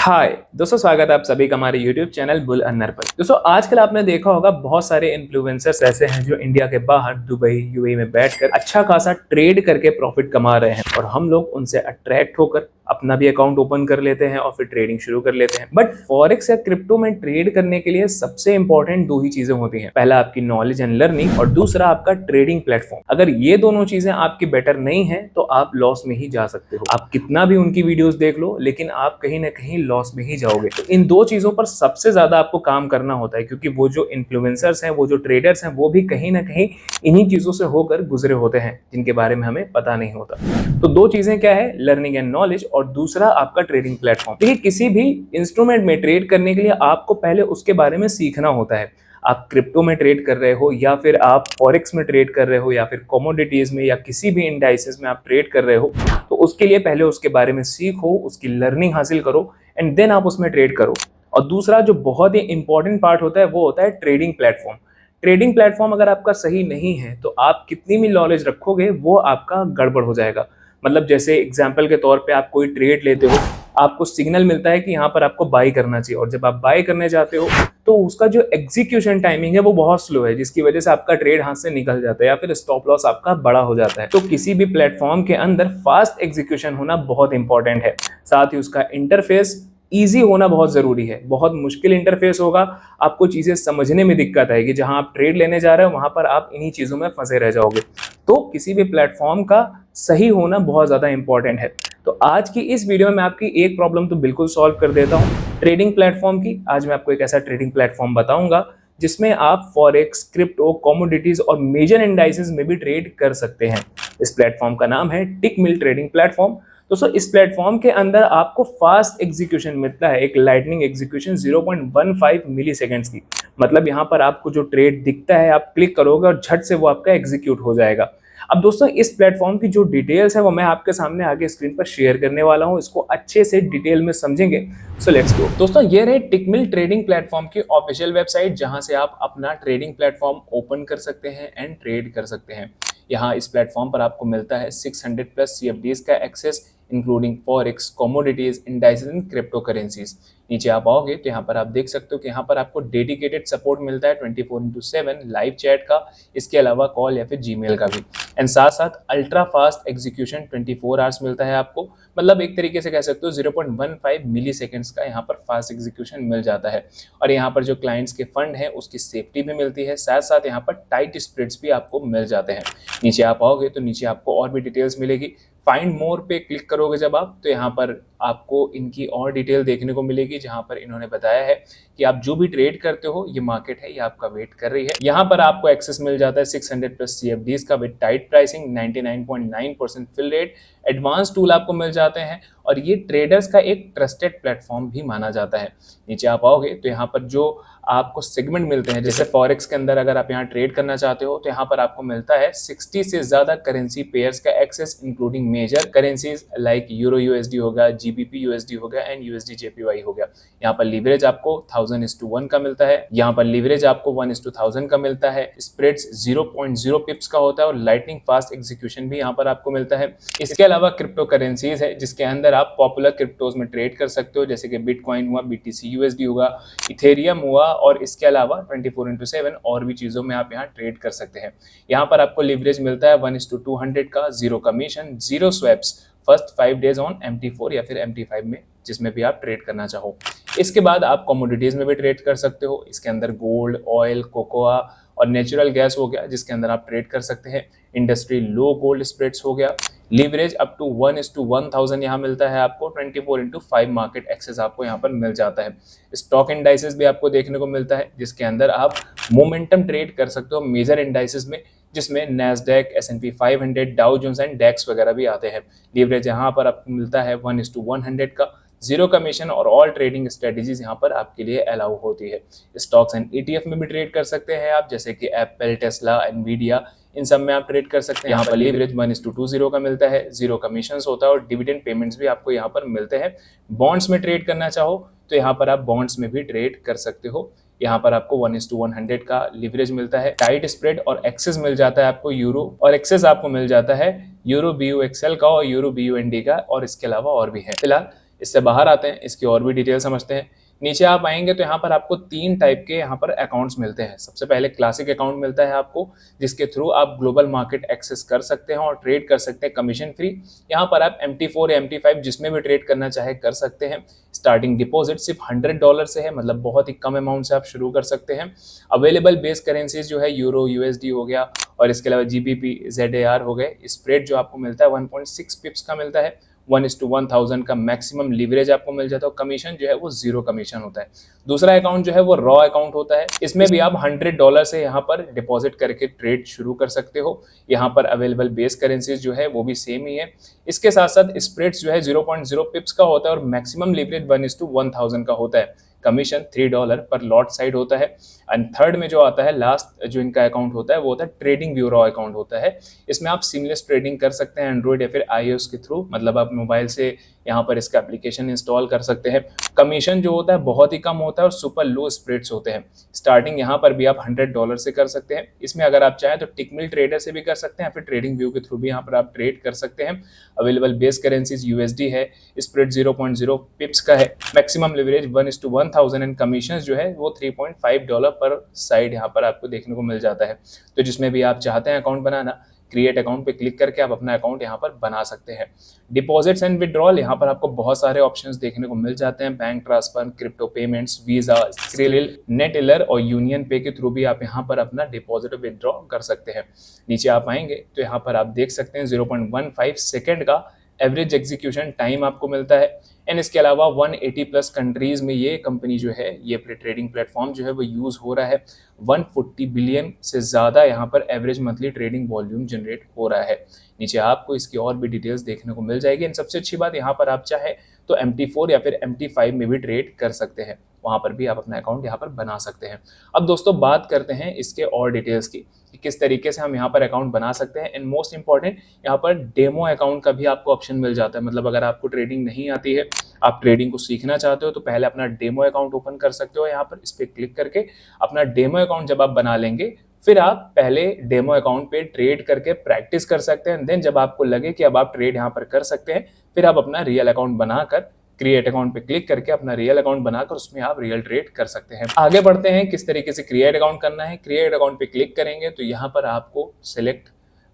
हाय दोस्तों, स्वागत है आप सभी का हमारे YouTube चैनल बुल अन्नर पर। दोस्तों आजकल आपने देखा होगा बहुत सारे इन्फ्लुएंसर्स ऐसे हैं जो इंडिया के बाहर दुबई यूएई में बैठकर अच्छा खासा ट्रेड करके प्रॉफिट कमा रहे हैं और हम लोग उनसे अट्रैक्ट होकर अपना भी अकाउंट ओपन कर लेते हैं और फिर ट्रेडिंग शुरू कर लेते हैं। बट फॉरेक्स या क्रिप्टो में ट्रेड करने के लिए सबसे इंपॉर्टेंट दो ही चीजें होती हैं, पहला आपकी नॉलेज एंड लर्निंग और दूसरा आपका ट्रेडिंग प्लेटफॉर्म। अगर ये दोनों चीजें आपकी बेटर नहीं है तो आप लॉस में ही जा सकते हो। आप कितना भी उनकी वीडियोस देख लो लेकिन आप कहीं ना कहीं लॉस में ही जाओगे। तो इन दो चीजों पर सबसे ज्यादा आपको काम करना होता है, क्योंकि वो जो इन्फ्लुएंसर्स हैं, वो जो ट्रेडर्स हैं, वो भी कहीं ना कहीं इन्हीं चीजों से होकर गुजरे होते हैं जिनके बारे में हमें पता नहीं होता। तो दो चीजें क्या है, लर्निंग एंड नॉलेज और दूसरा आपका ट्रेडिंग प्लेटफॉर्म। देखिए किसी भी इंस्ट्रूमेंट में ट्रेड करने के लिए आपको पहले उसके बारे में सीखना होता है। आप क्रिप्टो में ट्रेड कर रहे हो या फिर आप फॉरेक्स में ट्रेड कर रहे हो या फिर कमोडिटीज में या किसी भी इंडाइसेस में आप ट्रेड कर रहे हो, तो उसके लिए पहले उसके बारे में सीखो, उसकी लर्निंग हासिल करो एंड देन आप उसमें ट्रेड करो। और दूसरा जो बहुत ही इंपॉर्टेंट पार्ट होता है वो होता है ट्रेडिंग प्लेटफॉर्म। ट्रेडिंग प्लेटफॉर्म अगर आपका सही नहीं है तो आप कितनी भी नॉलेज रखोगे वो आपका गड़बड़ हो जाएगा। मतलब जैसे एग्जाम्पल के तौर पे आप कोई ट्रेड लेते हो, आपको सिग्नल मिलता है कि यहाँ पर आपको बाई करना चाहिए, और जब आप बाई करने जाते हो तो उसका जो एग्जीक्यूशन टाइमिंग है वो बहुत स्लो है, जिसकी वजह से आपका ट्रेड हाथ से निकल जाता है या फिर स्टॉप लॉस आपका बड़ा हो जाता है। तो किसी भी प्लेटफॉर्म के अंदर फास्ट एग्जीक्यूशन होना बहुत इंपॉर्टेंट है, साथ ही उसका इंटरफेस ईजी होना बहुत जरूरी है। बहुत मुश्किल इंटरफेस होगा, आपको चीजें समझने में दिक्कत आएगी, जहां आप ट्रेड लेने जा रहे हो वहां पर आप इन्हीं चीजों में फंसे रह जाओगे। तो किसी भी प्लेटफॉर्म का सही होना बहुत ज्यादा इंपॉर्टेंट है। तो आज की इस वीडियो में मैं आपकी एक प्रॉब्लम तो बिल्कुल सॉल्व कर देता हूँ ट्रेडिंग प्लेटफॉर्म की। आज मैं आपको एक ऐसा ट्रेडिंग प्लेटफॉर्म बताऊंगा जिसमें आप फॉरेक्स, क्रिप्टो, कमोडिटीज और मेजर इंडाइसेस में भी ट्रेड कर सकते हैं। इस प्लेटफॉर्म का नाम है टिकमिल ट्रेडिंग प्लेटफॉर्म। दोस्तों इस प्लेटफॉर्म के अंदर आपको फास्ट एग्जीक्यूशन मिलता है, एक लाइटनिंग एग्जीक्यूशन 0.15 मिली सेकेंड्स की। मतलब यहाँ पर आपको जो ट्रेड दिखता है आप क्लिक करोगे और झट से वो आपका एग्जीक्यूट हो जाएगा। अब दोस्तों इस प्लेटफॉर्म की जो डिटेल्स है वो मैं आपके सामने आगे स्क्रीन पर शेयर करने वाला हूँ, इसको अच्छे से डिटेल में समझेंगे। So let's go. दोस्तों ये रहे टिकमिल ट्रेडिंग प्लेटफॉर्म की ऑफिशियल वेबसाइट, जहां से आप अपना ट्रेडिंग प्लेटफॉर्म ओपन कर सकते हैं एंड ट्रेड कर सकते हैं। यहाँ इस प्लेटफॉर्म पर आपको मिलता है 600 प्लस CFDs का access, including forex, commodities, indices and crypto currencies. नीचे आप आओगे तो यहाँ पर आप देख सकते हो कि यहाँ पर आपको डेडिकेटेड सपोर्ट मिलता है 24/7 लाइव चैट का, इसके अलावा कॉल या फिर जीमेल का भी। एंड साथ साथ अल्ट्रा फास्ट एग्जीक्यूशन 24 आवर्स मिलता है आपको। मतलब एक तरीके से कह सकते हो 0.15 मिली सेकेंड्स का यहाँ पर फास्ट एग्जीक्यूशन मिल जाता है। और यहाँ पर जो क्लाइंट्स के फंड है उसकी सेफ्टी भी मिलती है, साथ साथ यहाँ पर टाइट स्प्रेड्स भी आपको मिल जाते हैं। नीचे आप आओगे तो नीचे आपको और भी डिटेल्स मिलेगी। फाइंड मोर पे क्लिक करोगे जब आप, तो यहाँ पर आपको इनकी और डिटेल देखने को मिलेगी, जहाँ पर इन्होंने बताया है कि आप जो भी ट्रेड करते हो ये मार्केट है, ये आपका वेट कर रही है। यहाँ पर आपको एक्सेस मिल जाता है 600 प्लस CFDs का with tight pricing, 99.9% fill rate, advance tool आपको मिल जाते हैं और ये ट्रेडर्स का एक ट्रस्टेड प्लेटफॉर्म भी माना जाता है। नीचे आप आओगे तो यहाँ पर जो आपको सेगमेंट मिलते हैं, जैसे फॉरेक्स के अंदर अगर आप यहाँ ट्रेड करना चाहते हो तो यहाँ पर आपको मिलता है 60 से ज्यादा करेंसी पेयर्स का access, including major currencies like euro USD हो गया, GBP USD हो गया एंड USD JPY हो गया। यहाँ पर लीवरेज आपको 1000:1 का मिलता है, यहाँ पर लीवरेज आपको 1:1000 का मिलता है, स्प्रेड्स 0.0 पिप्स का होता है और लाइटनिंग फास्ट एग्जीक्यूशन भी यहाँ पर आपको मिलता है। इसके अलावा क्रिप्टो करेंसीज है जिसके अंदर आप पॉपुलर क्रिप्टोज में ट्रेड कर सकते हो, जैसे कि बिटकॉइन हुआ, BTC USD होगा, इथेरियम हुआ, और इसके अलावा 24/7 और भी चीजों में आप यहाँ ट्रेड कर सकते हैं। यहाँ पर आपको लीवरेज मिलता है 1:200 का, zero commission, zero swaps, first 5 days on MT4 या फिर MT5 में, जिसमें भी आप ट्रेड करना चाहो। इसके बाद आप कमोडिटीज में भी ट्रेड कर सकते हो। इसके अंदर गोल्ड, ऑयल, कोकोआ और नेचुरल गैस हो गया, जिसके अंदर आप ट्रेड कर सकते हैं। इंडस्ट्री लो गोल्ड स्प्रेड्स हो गया। लीवरेज अप टू 1:1000 यहाँ मिलता है आपको। 24/5 मार्केट एक्सेस आपको यहाँ पर मिल जाता है। स्टॉक इंडाइसेस भी आपको देखने को मिलता है, जिसके अंदर आप मोमेंटम ट्रेड कर सकते हो मेजर इंडाइसेस में, जिसमें Nasdaq, S&P 500, Dow Jones and डेक्स वगैरह भी आते हैं। लीवरेज यहाँ पर आपको मिलता है 1:100 का, जीरो कमीशन और ऑल ट्रेडिंग स्ट्रेटेजीज यहाँ पर आपके लिए अलाउ होती है। स्टॉक्स एंड ETF में भी ट्रेड कर सकते हैं आप, जैसे कि एप्पल, टेस्ला, एनवीडिया, इन सब में आप ट्रेड कर सकते हैं। यहाँ पर लीवरेज 1:20 का मिलता है, जीरो कमीशंस होता है और डिविडेंड पेमेंट्स भी आपको यहाँ पर मिलते हैं। बॉन्ड्स में ट्रेड करना चाहो तो यहाँ पर आप बॉन्ड्स में भी ट्रेड कर सकते हो। यहाँ पर आपको 1:100 का लीवरेज मिलता है, टाइट स्प्रेड और एक्सेस मिल जाता है आपको यूरो, और एक्सेस आपको मिल जाता है यूरो BUXL का और यूरो BUND का, और इसके अलावा और भी है। फिलहाल इससे बाहर आते हैं, इसकी और भी डिटेल समझते हैं। नीचे आप आएंगे तो यहाँ पर आपको 3 टाइप के यहाँ पर अकाउंट्स मिलते हैं। सबसे पहले क्लासिक अकाउंट मिलता है आपको, जिसके थ्रू आप ग्लोबल मार्केट एक्सेस कर सकते हैं और ट्रेड कर सकते हैं कमीशन फ्री। यहाँ पर आप MT4 या MT5 जिसमें भी ट्रेड करना चाहे कर सकते हैं। स्टार्टिंग डिपॉजिट सिर्फ $100 से है, मतलब बहुत ही कम अमाउंट से आप शुरू कर सकते हैं। अवेलेबल बेस करेंसीज जो है यूरो, USD हो गया, और इसके अलावा GBP, ZAR हो गए। स्प्रेड जो आपको मिलता है 1.6 पिप्स का मिलता है। 1:1000 का मैक्सिमम लीवरेज आपको मिल जाता है। कमीशन जो है वो 0 कमीशन होता है। दूसरा अकाउंट जो है वो रॉ अकाउंट होता है। इसमें भी आप $100 से यहाँ पर डिपॉजिट करके ट्रेड शुरू कर सकते हो। यहाँ पर अवेलेबल बेस करेंसीज जो है वो भी सेम ही है। इसके साथ साथ स्प्रेड्स जो है 0.0 पिप्स का होता है और मैक्सिमम लीवरेज 1:1000 का होता है। कमीशन $3 पर लॉट साइड होता है। एंड थर्ड में जो आता है, लास्ट जो इनका अकाउंट होता है वो होता है ट्रेडिंग व्यू रॉ अकाउंट होता है। इसमें आप सीमलेस ट्रेडिंग कर सकते हैं एंड्रॉइड या फिर iOS के थ्रू, मतलब आप मोबाइल से यहाँ पर इसका एप्लीकेशन इंस्टॉल कर सकते हैं। कमीशन जो होता है बहुत ही कम होता है और सुपर लो स्प्रेड्स होते हैं। स्टार्टिंग यहाँ पर भी आप $100 से कर सकते हैं। इसमें अगर आप चाहें तो टिकमिल ट्रेडर से भी कर सकते हैं, फिर ट्रेडिंग व्यू के थ्रू भी यहाँ पर आप ट्रेड कर सकते हैं। अवेलेबल बेस करेंसीज USD है, स्प्रेड 0.0 पिप्स का है, मैक्सिमम लिवरेज 1:1000 एंड कमीशन जो है वो $3.5 पर साइड यहाँ पर आपको देखने को मिल जाता है। तो जिसमें भी आप चाहते हैं अकाउंट बनाना, क्रिएट अकाउंट पे क्लिक करके आप अपना अकाउंट यहाँ पर बना सकते हैं। डिपॉजिट्स एंड विड्रॉल, यहाँ पर आपको बहुत सारे ऑप्शंस देखने को मिल जाते हैं। Bank transfer, crypto payments, Visa, Skrill, Neteller और यूनियन पे के थ्रू भी आप यहाँ पर अपना डिपॉजिट और विड्रॉ कर सकते हैं। नीचे आप आएंगे तो यहाँ पर आप देख सकते हैं 0.15 सेकेंड का एवरेज एग्जीक्यूशन टाइम आपको मिलता है। एंड इसके अलावा 180 प्लस कंट्रीज में ये कंपनी जो है, ये ट्रेडिंग प्लेटफॉर्म जो है वो यूज़ हो रहा है। 140 बिलियन से ज़्यादा यहाँ पर average monthly trading volume generate हो रहा है। नीचे आपको इसकी और भी डिटेल्स देखने को मिल जाएगी। एंड सबसे अच्छी बात, यहाँ पर आप चाहे तो MT4 या फिर MT5 में भी ट्रेड कर सकते हैं, वहाँ पर भी आप अपना अकाउंट यहाँ पर बना सकते हैं। अब दोस्तों बात करते हैं इसके और डिटेल्स की कि किस तरीके से हम यहाँ पर अकाउंट बना सकते हैं। एंड मोस्ट इंपॉर्टेंट, यहाँ पर डेमो अकाउंट का भी आपको ऑप्शन मिल जाता है। मतलब अगर आपको ट्रेडिंग नहीं आती है, आप ट्रेडिंग को सीखना चाहते हो, तो पहले अपना डेमो अकाउंट ओपन कर सकते हो। यहाँ पर इस पर क्लिक करके अपना डेमो अकाउंट जब आप बना लेंगे, फिर आप पहले डेमो अकाउंट पे ट्रेड करके प्रैक्टिस कर सकते हैं। देन जब आपको लगे कि अब आप ट्रेड यहाँ पर कर सकते हैं, फिर आप अपना रियल अकाउंट बनाकर क्रिएट अकाउंट पे क्लिक करके अपना रियल अकाउंट बनाकर उसमें आप रियल ट्रेड कर सकते हैं। आगे बढ़ते हैं किस तरीके से क्रिएट अकाउंट करना है। क्रिएट अकाउंट पे क्लिक करेंगे तो यहाँ पर आपको सिलेक्ट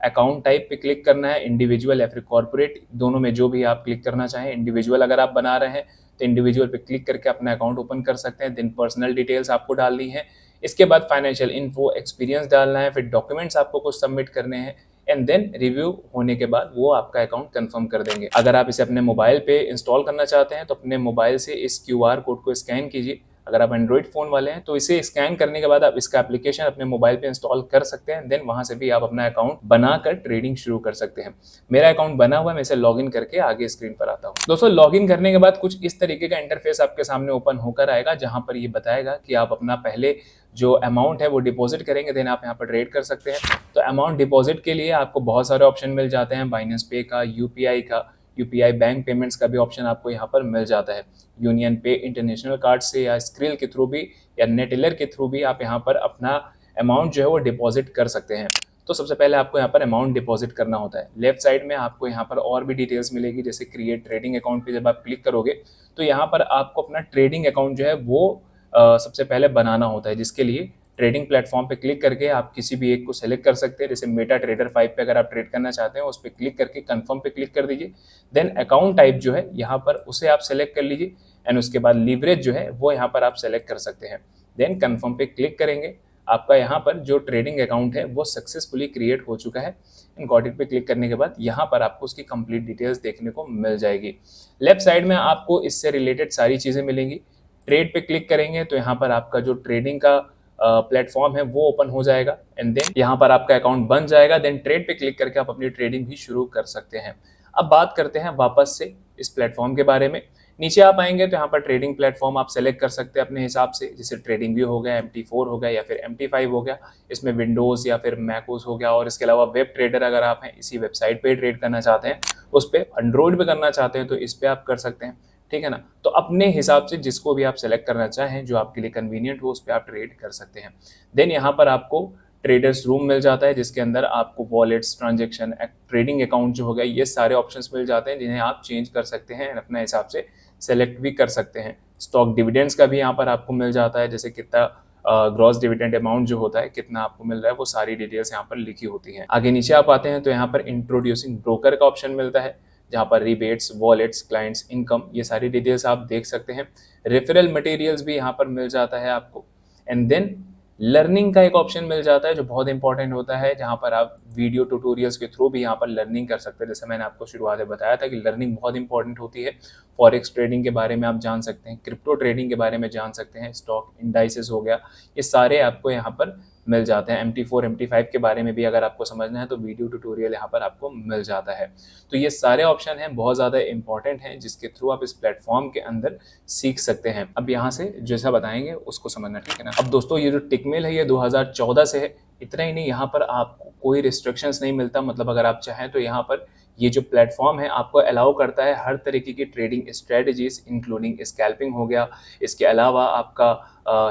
अकाउंट टाइप पे क्लिक करना है, इंडिविजुअल या फिर कॉर्पोरेट, दोनों में जो भी आप क्लिक करना चाहें। इंडिविजुअल अगर आप बना रहे हैं तो इंडिविजुअल पे क्लिक करके अपना अकाउंट ओपन कर सकते हैं। देन पर्सनल डिटेल्स आपको डालनी है। इसके बाद फाइनेंशियल इन्फो, एक्सपीरियंस डालना है, फिर डॉक्यूमेंट्स आपको कुछ सबमिट करने हैं। एंड देन रिव्यू होने के बाद वो आपका अकाउंट कंफर्म कर देंगे। अगर आप इसे अपने मोबाइल पे इंस्टॉल करना चाहते हैं तो अपने मोबाइल से इस QR कोड को स्कैन कीजिए। अगर आप एंड्रॉइड फ़ोन वाले हैं तो इसे स्कैन करने के बाद आप इसका एप्लीकेशन अपने मोबाइल पे इंस्टॉल कर सकते हैं। देन वहां से भी आप अपना अकाउंट बनाकर ट्रेडिंग शुरू कर सकते हैं। मेरा अकाउंट बना हुआ है, मैं इसे लॉगिन करके आगे स्क्रीन पर आता हूँ। दोस्तों लॉगिन करने के बाद कुछ इस तरीके का इंटरफेस आपके सामने ओपन होकर आएगा, जहां पर ये बताएगा कि आप अपना पहले जो अमाउंट है वो डिपॉजिट करेंगे, देन आप यहाँ पर ट्रेड कर सकते हैं। तो अमाउंट डिपॉजिट के लिए आपको बहुत सारे ऑप्शन मिल जाते हैं। बाइनेंस पे का, UPI बैंक पेमेंट्स का भी ऑप्शन आपको यहाँ पर मिल जाता है। यूनियन पे, इंटरनेशनल कार्ड से या स्क्रिल के थ्रू भी या नेटिलर के थ्रू भी आप यहाँ पर अपना अमाउंट जो है वो डिपॉजिट कर सकते हैं। तो सबसे पहले आपको यहाँ पर अमाउंट डिपॉजिट करना होता है। लेफ्ट साइड में आपको यहाँ पर और भी डिटेल्स मिलेगी, जैसे क्रिएट ट्रेडिंग अकाउंट पे जब आप क्लिक करोगे तो यहाँ पर आपको अपना ट्रेडिंग अकाउंट जो है वो सबसे पहले बनाना होता है, जिसके लिए ट्रेडिंग प्लेटफॉर्म पे क्लिक करके आप किसी भी एक को सेलेक्ट कर सकते हैं। जैसे मेटा ट्रेडर 5 पे अगर आप ट्रेड करना चाहते हैं, उस पर क्लिक करके कंफर्म पे क्लिक कर दीजिए। देन अकाउंट टाइप जो है यहाँ पर उसे आप सेलेक्ट कर लीजिए। एंड उसके बाद लीवरेज जो है वो यहाँ पर आप सेलेक्ट कर सकते हैं। देन कंफर्म पे क्लिक करेंगे, आपका यहाँ पर जो ट्रेडिंग अकाउंट है वो सक्सेसफुली क्रिएट हो चुका है। एंड गॉट इट पे क्लिक करने के बाद यहाँ पर आपको उसकी कंप्लीट डिटेल्स देखने को मिल जाएगी। लेफ्ट साइड में आपको इससे रिलेटेड सारी चीज़ें मिलेंगी। ट्रेड पे क्लिक करेंगे तो यहाँ पर आपका जो ट्रेडिंग का प्लेटफॉर्म है वो ओपन हो जाएगा। एंड देन यहाँ पर आपका अकाउंट बन जाएगा। देन ट्रेड पे क्लिक करके आप अपनी ट्रेडिंग भी शुरू कर सकते हैं। अब बात करते हैं वापस से इस प्लेटफॉर्म के बारे में। नीचे आप आएंगे तो यहाँ पर ट्रेडिंग प्लेटफॉर्म आप सेलेक्ट कर सकते हैं अपने हिसाब से, जैसे ट्रेडिंग व्यू हो गया, MT4 हो गया या फिर MT5 हो गया। इसमें विंडोज़ या फिर मैकोस हो गया। और इसके अलावा वेब ट्रेडर अगर आप हैं, इसी वेबसाइट पे ट्रेड करना चाहते हैं, उस पर एंड्रॉइड पे करना चाहते हैं तो इस पर आप कर सकते हैं। ठीक है ना। तो अपने हिसाब से जिसको भी आप सेलेक्ट करना चाहें, जो आपके लिए कन्वीनियंट हो, उस पर आप ट्रेड कर सकते हैं। देन यहाँ पर आपको ट्रेडर्स रूम मिल जाता है जिसके अंदर आपको वॉलेट्स, ट्रांजेक्शन, ट्रेडिंग अकाउंट जो हो गया, ये सारे ऑप्शंस मिल जाते हैं जिन्हें आप चेंज कर सकते हैं, अपने हिसाब से सेलेक्ट भी कर सकते हैं। स्टॉक डिविडेंड्स का भी यहाँ पर आपको मिल जाता है, जैसे कितना ग्रॉस डिविडेंड अमाउंट जो होता है, कितना आपको मिल रहा है, वो सारी डिटेल्स यहाँ पर लिखी होती हैं। आगे नीचे आप आते हैं तो यहाँ पर इंट्रोड्यूसिंग ब्रोकर का ऑप्शन मिलता है, जहाँ पर रिबेट्स, वॉलेट्स, क्लाइंट्स, इनकम, ये सारी डिटेल्स आप देख सकते हैं। रेफरल मटेरियल्स भी यहाँ पर मिल जाता है आपको। एंड देन लर्निंग का एक ऑप्शन मिल जाता है जो बहुत इंपॉर्टेंट होता है, जहाँ पर आप वीडियो ट्यूटोरियल्स के थ्रू भी यहाँ पर लर्निंग कर सकते हैं। जैसे मैंने आपको शुरुआत में बताया था कि लर्निंग बहुत इंपॉर्टेंट होती है। फॉरेक्स ट्रेडिंग के बारे में आप जान सकते हैं, क्रिप्टो ट्रेडिंग के बारे में जान सकते हैं, स्टॉक इंडाइसेस हो गया, ये सारे आपको यहाँ पर मिल जाते हैं। MT4 MT5 के बारे में भी अगर आपको समझना है तो वीडियो ट्यूटोरियल यहाँ पर आपको मिल जाता है। तो ये सारे ऑप्शन हैं, बहुत ज़्यादा इंपॉर्टेंट हैं, जिसके थ्रू आप इस प्लेटफॉर्म के अंदर सीख सकते हैं। अब यहाँ से जैसा बताएंगे उसको समझना, ठीक है ना। अब दोस्तों ये जो टिकमेल है ये 2014 से है। इतना ही नहीं, यहाँ पर आपको कोई रिस्ट्रिक्शंस नहीं मिलता, मतलब अगर आप चाहें तो यहाँ पर ये जो प्लेटफॉर्म है आपको अलाउ करता है हर तरीके की ट्रेडिंग स्ट्रेटजीज, इंक्लूडिंग स्कैल्पिंग हो गया, इसके अलावा आपका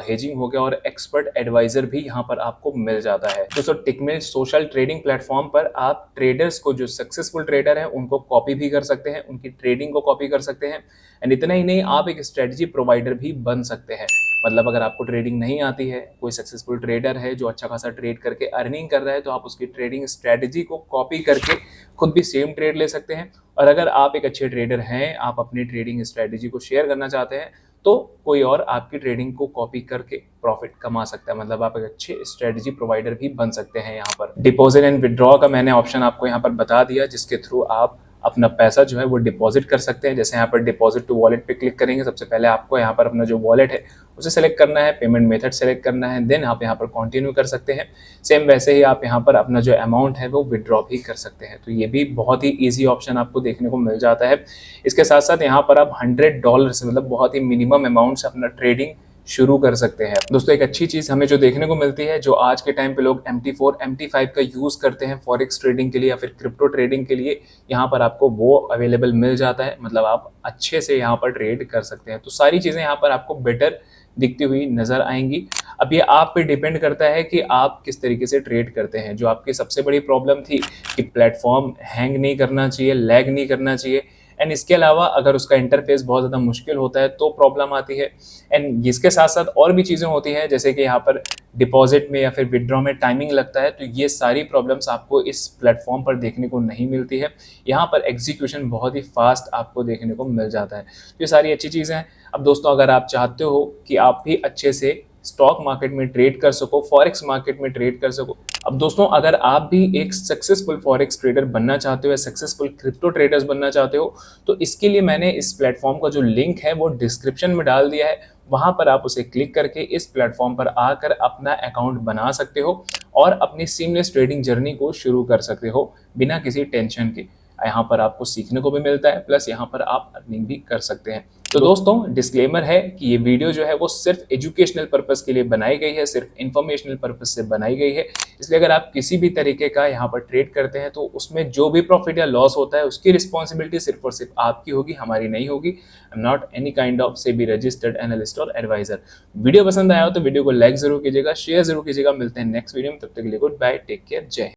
हेजिंग हो गया, और एक्सपर्ट एडवाइजर भी यहाँ पर आपको मिल जाता है। दोस्तों टिकमेल सोशल ट्रेडिंग प्लेटफॉर्म पर आप ट्रेडर्स को, जो सक्सेसफुल ट्रेडर हैं, उनको कॉपी भी कर सकते हैं, उनकी ट्रेडिंग को कॉपी कर सकते हैं। एंड इतना ही नहीं, आप एक स्ट्रेटजी प्रोवाइडर भी बन सकते हैं। मतलब अगर आपको ट्रेडिंग नहीं आती है, कोई सक्सेसफुल ट्रेडर है जो अच्छा खासा ट्रेड करके अर्निंग कर रहा है, तो आप उसकी ट्रेडिंग स्ट्रेटजी को कॉपी करके खुद भी सेम ट्रेड ले सकते हैं। और अगर आप एक अच्छे ट्रेडर हैं, आप अपनी ट्रेडिंग स्ट्रेटजी को शेयर करना चाहते हैं, तो कोई और आपकी ट्रेडिंग को कॉपी करके प्रॉफिट कमा सकता है। मतलब आप एक अच्छे स्ट्रेटजी प्रोवाइडर भी बन सकते हैं। यहाँ पर डिपॉजिट एंड विड्रॉ का मैंने ऑप्शन आपको यहाँ पर बता दिया, जिसके थ्रू आप अपना पैसा जो है वो डिपॉजिट कर सकते हैं। जैसे यहाँ पर डिपॉजिट टू वॉलेट पे क्लिक करेंगे, सबसे पहले आपको यहाँ पर अपना जो वॉलेट है उसे सेलेक्ट करना है, पेमेंट मेथड सेलेक्ट करना है, देन आप यहाँ पर कंटिन्यू कर सकते हैं। सेम वैसे ही आप यहाँ पर अपना जो अमाउंट है वो विड्रॉ भी कर सकते हैं। तो ये भी बहुत ही ईजी ऑप्शन आपको देखने को मिल जाता है। इसके साथ साथ यहाँ पर आप $100 से, मतलब बहुत ही मिनिमम अमाउंट से अपना ट्रेडिंग शुरू कर सकते हैं। दोस्तों एक अच्छी चीज़ हमें जो देखने को मिलती है, जो आज के टाइम पे लोग MT4 MT5 का यूज़ करते हैं फॉरेक्स ट्रेडिंग के लिए या फिर क्रिप्टो ट्रेडिंग के लिए, यहाँ पर आपको वो अवेलेबल मिल जाता है। मतलब आप अच्छे से यहाँ पर ट्रेड कर सकते हैं। तो सारी चीज़ें यहाँ पर आपको बेटर दिखती हुई नज़र आएंगी। अब ये आप पे डिपेंड करता है कि आप किस तरीके से ट्रेड करते हैं। जो आपकी सबसे बड़ी प्रॉब्लम थी कि प्लेटफॉर्म हैंग नहीं करना चाहिए, लैग नहीं करना चाहिए, एंड इसके अलावा अगर उसका इंटरफेस बहुत ज़्यादा मुश्किल होता है तो प्रॉब्लम आती है। एंड इसके साथ साथ और भी चीज़ें होती हैं, जैसे कि यहाँ पर डिपॉजिट में या फिर विड्रॉ में टाइमिंग लगता है। तो ये सारी प्रॉब्लम्स आपको इस प्लेटफॉर्म पर देखने को नहीं मिलती है। यहाँ पर एग्जीक्यूशन बहुत ही फास्ट आपको देखने को मिल जाता है। तो ये सारी अच्छी चीज़ें हैं। अब दोस्तों अगर आप चाहते हो कि आप भी अच्छे से स्टॉक मार्केट में ट्रेड कर सको, फॉरेक्स मार्केट में ट्रेड कर सको, अब दोस्तों अगर आप भी एक सक्सेसफुल फॉरेक्स ट्रेडर बनना चाहते हो या सक्सेसफुल क्रिप्टो ट्रेडर्स बनना चाहते हो, तो इसके लिए मैंने इस प्लेटफॉर्म का जो लिंक है वो डिस्क्रिप्शन में डाल दिया है। वहां पर आप उसे क्लिक करके इस प्लेटफॉर्म पर आकर अपना अकाउंट बना सकते हो और अपनी सीमलेस ट्रेडिंग जर्नी को शुरू कर सकते हो बिना किसी टेंशन के। यहाँ पर आपको सीखने को भी मिलता है, प्लस यहाँ पर आप अर्निंग भी कर सकते हैं। तो दोस्तों डिस्क्लेमर है कि ये वीडियो जो है वो सिर्फ एजुकेशनल पर्पस के लिए बनाई गई है, सिर्फ इंफॉर्मेशनल पर्पस से बनाई गई है। इसलिए अगर आप किसी भी तरीके का यहाँ पर ट्रेड करते हैं तो उसमें जो भी प्रॉफिट या लॉस होता है उसकी रिस्पॉन्सिबिलिटी सिर्फ और सिर्फ आपकी होगी, हमारी नहीं होगी। I am not any kind of SEBI registered analyst और एडवाइजर। वीडियो पसंद आया हो तो वीडियो को लाइक जरूर कीजिएगा, शेयर जरूर कीजिएगा। मिलते हैं नेक्स्ट वीडियो में, तब तक के लिए गुड बाय, टेक केयर, जय हिंद।